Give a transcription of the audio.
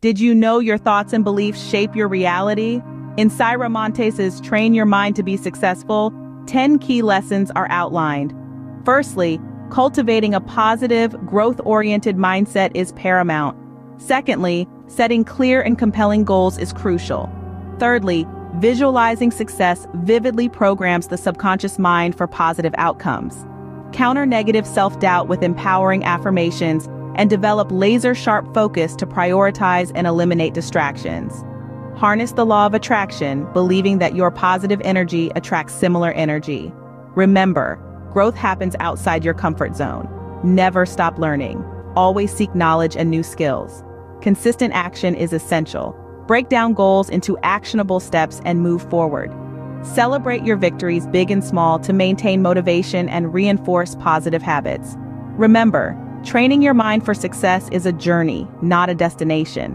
Did you know your thoughts and beliefs shape your reality? In Saira Montes' Train Your Mind to Be Successful, 10 key lessons are outlined. Firstly, cultivating a positive, growth-oriented mindset is paramount. Secondly, setting clear and compelling goals is crucial. Thirdly, visualizing success vividly programs the subconscious mind for positive outcomes. Counter negative self-doubt with empowering affirmations and develop laser-sharp focus to prioritize and eliminate distractions. Harness the law of attraction, believing that your positive energy attracts similar energy. Remember, growth happens outside your comfort zone. Never stop learning. Always seek knowledge and new skills. Consistent action is essential. Break down goals into actionable steps and move forward. Celebrate your victories, big and small, to maintain motivation and reinforce positive habits. Remember, training your mind for success is a journey, not a destination.